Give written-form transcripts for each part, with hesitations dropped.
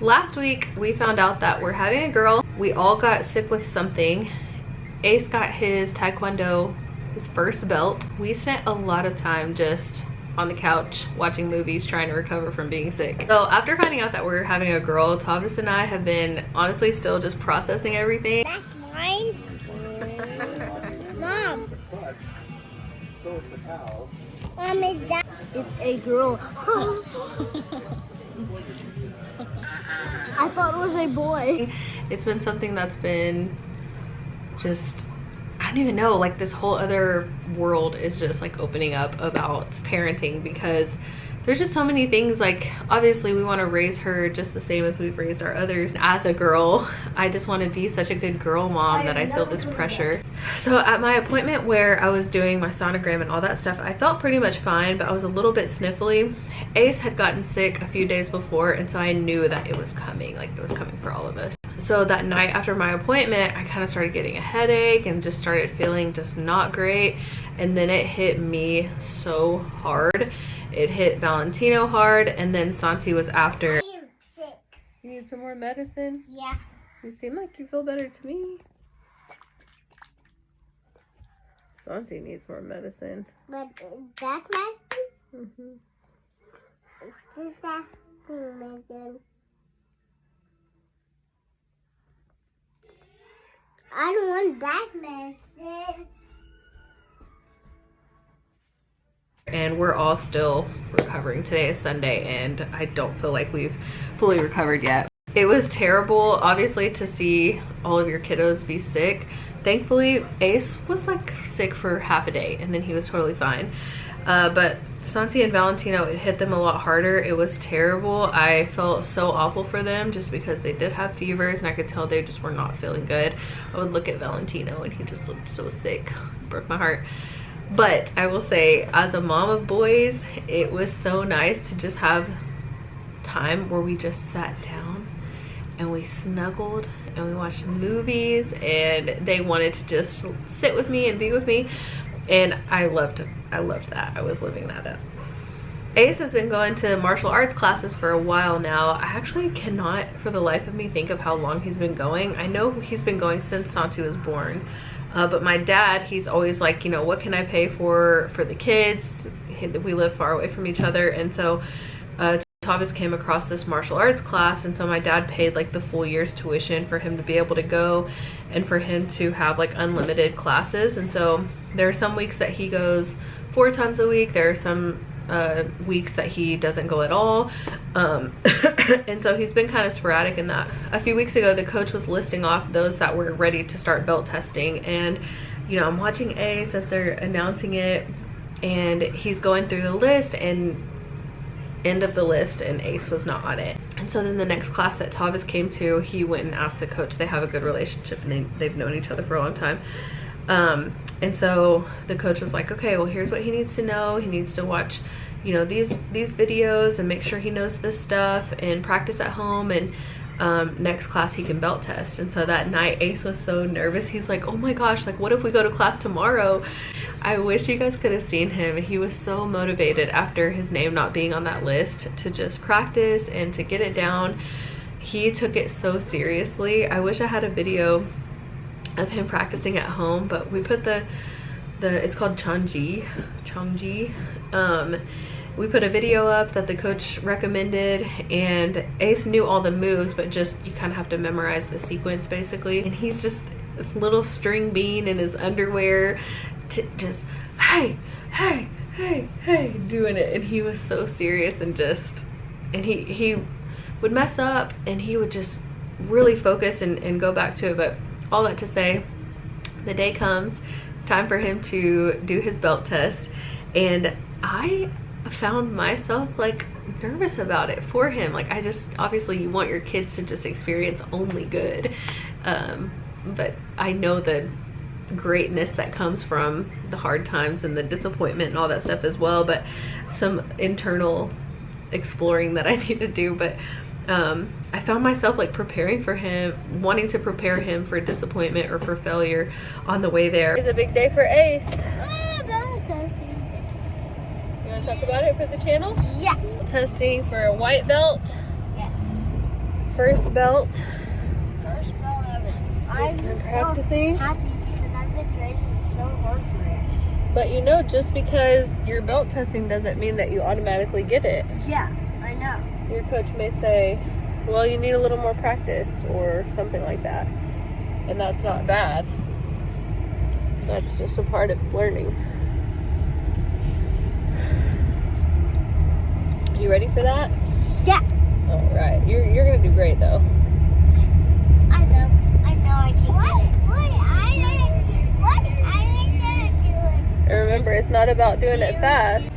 Last week we found out that we're having a girl. We all got sick with something. Ace got his taekwondo, his first belt. We spent a lot of time just on the couch watching movies trying to recover from being sick. So after finding out that we're having a girl, Tavis and I have been honestly still just processing everything. That's mine. Mom. Mom, is that? It's a girl. I thought it was a boy. It's been something that's been just, I don't even know, like this whole other world is just like opening up about parenting, because there's just so many things. Like obviously we want to raise her just the same as we've raised our others. As a girl, I just want to be such a good girl mom that I feel this pressure. So at my appointment where I was doing my sonogram and all that stuff, I felt pretty much fine, but I was a little bit sniffly. Ace had gotten sick a few days before, and so I knew that it was coming, like it was coming for all of us. So that night after my appointment, I kind of started getting a headache and just started feeling just not great. And then it hit me so hard. It hit Valentino hard, and then Santi was after. I am sick. You need some more medicine? Yeah. You seem like you feel better to me. Santi needs more medicine. But that's medicine? Mm-hmm. What is that medicine? I don't want that medicine. And we're all still recovering. Today is Sunday, and I don't feel like we've fully recovered yet. It was terrible, obviously, to see all of your kiddos be sick. Thankfully, Ace was like sick for half a day, and then he was totally fine. But Santi and Valentino, it hit them a lot harder. It was terrible. I felt so awful for them just because they did have fevers, and I could tell they just were not feeling good. I would look at Valentino and he just looked so sick. It broke my heart. But I will say, as a mom of boys, it was so nice to just have time where we just sat down and we snuggled and we watched movies, and they wanted to just sit with me and be with me, and I loved that. I was living that up. Ace has been going to martial arts classes for a while now. I actually cannot for the life of me think of how long he's been going. I know he's been going since Santi was born. But my dad, he's always like, you know, what can I pay for the kids? We live far away from each other, and so Tavis came across this martial arts class, and so my dad paid like the full year's tuition for him to be able to go and for him to have like unlimited classes. And so there are some weeks that he goes 4 times a week. There are some weeks that he doesn't go at all, and so he's been kind of sporadic in that. A few weeks ago, the coach was listing off those that were ready to start belt testing, and you know, I'm watching Ace as they're announcing it, and he's going through the list, and end of the list, and Ace was not on it. And so then the next class that Tavis came to, he went and asked the coach. They have a good relationship, and they've known each other for a long time. And so the coach was like, okay, well, here's what he needs to know. He needs to watch, you know, these videos and make sure he knows this stuff and practice at home, and next class he can belt test. And so that night Ace was so nervous. He's like, oh my gosh, like what if we go to class tomorrow? I wish you guys could have seen him. He was so motivated after his name not being on that list to just practice and to get it down. He took it so seriously. I wish I had a video of him practicing at home, but we put the it's called Changji. We put a video up that the coach recommended, and Ace knew all the moves, but just you kind of have to memorize the sequence basically. And he's just a little string bean in his underwear, just hey doing it, and he was so serious, and he would mess up and he would just really focus and go back to it. But all that to say, the day comes, it's time for him to do his belt test, and I found myself like nervous about it for him. Like I just, obviously you want your kids to just experience only good, but I know the greatness that comes from the hard times and the disappointment and all that stuff as well, but some internal exploring that I need to do. But I found myself like preparing for him, wanting to prepare him for disappointment or for failure on the way there. It's a big day for Ace. You want to talk about it for the channel? Yeah. Testing for a white belt. Yeah. First belt. First belt ever. I'm Been so practicing. happy because I've been training so hard for it. But you know, just because you're belt testing doesn't mean that you automatically get it. Yeah, I know. Your coach may say, well, you need a little more practice or something like that. And that's not bad. That's just a part of learning. You ready for that? Yeah. All right. You're going to do great, though. I know I can get it. I ain't gonna do it. And remember, it's not about doing it fast.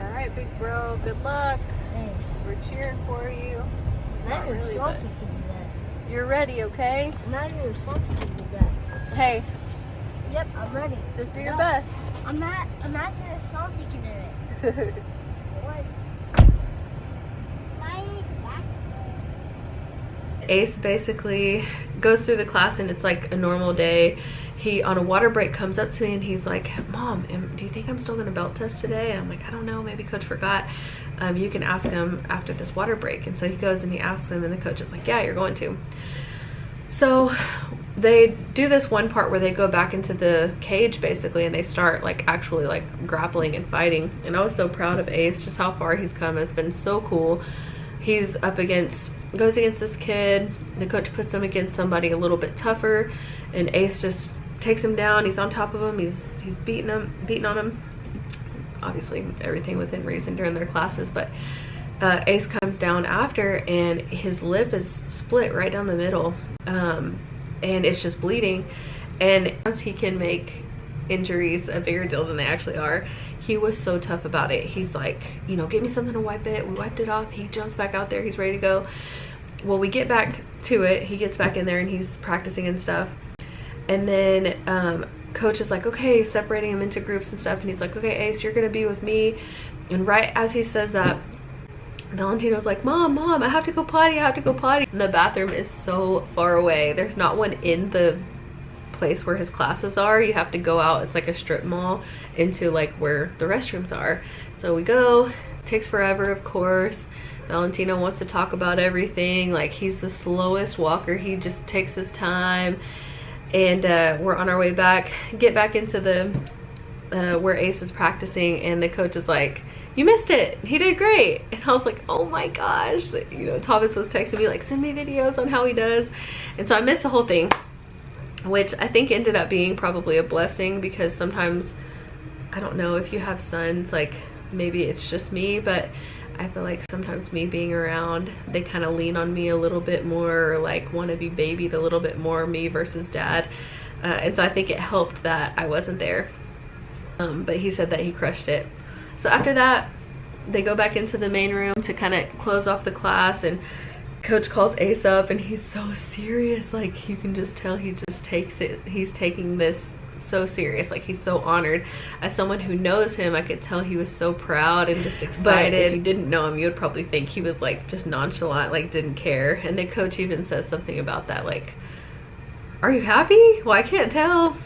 All right, big bro. Good luck. Thanks. We're cheering for you. Not even really, salty but- can do that. You're ready, okay? Not even salty can do that. Hey, Yep, I'm ready. just do your best. Imagine if salty can do it. What? Ace basically goes through the class and it's like a normal day. He, on a water break, comes up to me and he's like, Mom, do you think I'm still gonna belt test today? And I'm like, I don't know, maybe coach forgot. You can ask him after this water break. And so he goes and he asks him and the coach is like, yeah, you're going to. So they do this one part where they go back into the cage basically and they start like actually like grappling and fighting. And I was so proud of Ace, just how far he's come. It's been so cool. He's goes against this kid. The coach puts him against somebody a little bit tougher and Ace just takes him down. He's on top of him. He's beating on him. Obviously everything within reason during their classes, but Ace comes down after and his lip is split right down the middle, and it's just bleeding. And once he can make injuries a bigger deal than they actually are, he was so tough about it. He's like, you know, give me something to wipe it. We wiped it off. He jumps back out there. He's ready to go. Well, we get back to it. He gets back in there and he's practicing and stuff. And then coach is like, okay, separating him into groups and stuff. And he's like, okay, Ace, you're going to be with me. And right as he says that, Valentino's like, Mom, I have to go potty. And the bathroom is so far away. There's not one in the place where his classes are. You have to go out. It's like a strip mall into like where the restrooms are. So we go. Takes forever, of course. Valentino wants to talk about everything. Like, he's the slowest walker. He just takes his time. And we're on our way back. Get back into the where Ace is practicing, and the coach is like, you missed it. He did great. And I was like, oh my gosh. You know, Thomas was texting me like, send me videos on how he does. And so I missed the whole thing, which I think ended up being probably a blessing, because sometimes, I don't know if you have sons, like maybe it's just me, but I feel like sometimes me being around, they kind of lean on me a little bit more, or like want to be babied a little bit more, me versus dad. And so I think it helped that I wasn't there. But he said that he crushed it. So after that, they go back into the main room to kind of close off the class, and coach calls Ace up and he's so serious. Like, you can just tell he just takes it. He's taking this so serious. Like, he's so honored. As someone who knows him, I could tell he was so proud and just excited. But if you didn't know him, you would probably think he was like just nonchalant, like didn't care. And the coach even says something about that, like, are you happy? Well, I can't tell.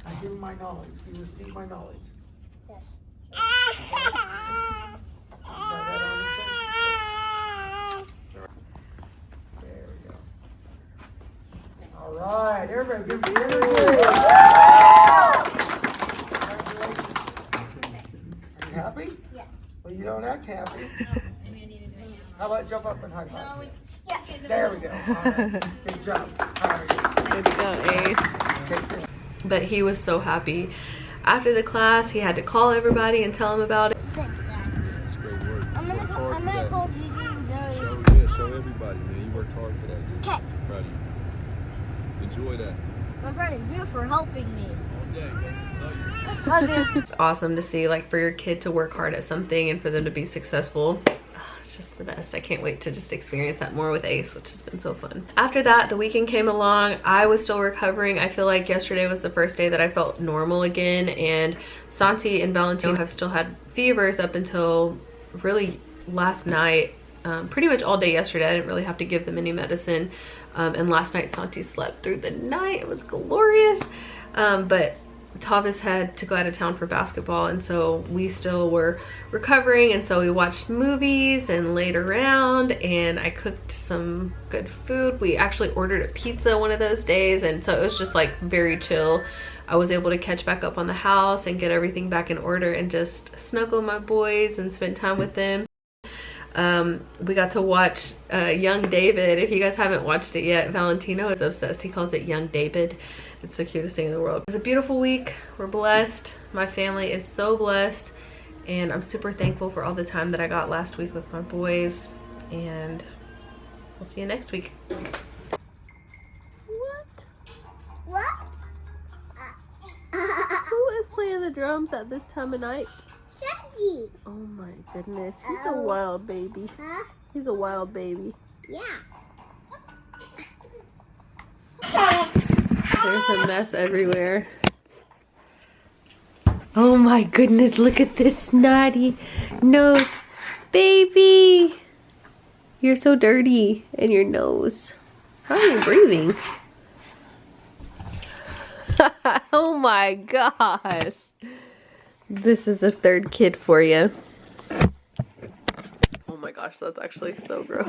I give him my knowledge. You receive my knowledge. There we go. All right, everybody, give me everybody. Are you happy? Yeah. Well, you don't act happy. How about jump up and high five? Yeah. There we go. All right. Good job. All right. Good job, Ace. Take this. But he was so happy. After the class, he had to call everybody and tell them about it. Thanks, Dad. That's great work. I'm You worked hard for gonna that. call you and Show everybody, man. You worked hard for that, dude. Okay. Proud of you. Enjoy that. I'm proud of you for helping me. All day, man. Love you. Love you. It's awesome to see, like, for your kid to work hard at something and for them to be successful. It's just the best. I can't wait to just experience that more with Ace, which has been so fun. After that, the weekend came along. I was still recovering. I feel like yesterday was the first day that I felt normal again, and Santi and Valentino have still had fevers up until really last night. Pretty much all day yesterday. I didn't really have to give them any medicine. And last night Santi slept through the night. It was glorious. But Tavis had to go out of town for basketball, and so we still were recovering, and so we watched movies and laid around, and I cooked some good food. We actually ordered a pizza one of those days, and so it was just like very chill. I was able to catch back up on the house and get everything back in order and just snuggle my boys and spend time with them. We got to watch Young David. If you guys haven't watched it yet, Valentino is obsessed. He calls it Young David. It's the cutest thing in the world. It was a beautiful week. We're blessed. My family is so blessed, and I'm super thankful for all the time that I got last week with my boys, and we'll see you next week. What? Who is playing the drums at this time of night? Shaggy. Oh my goodness, he's a wild baby. Huh? He's a wild baby. Yeah. There's a mess everywhere. Oh my goodness, look at this snotty nose. Baby! You're so dirty in your nose. How are you breathing? Oh my gosh. This is a third kid for you. Oh my gosh, that's actually so gross.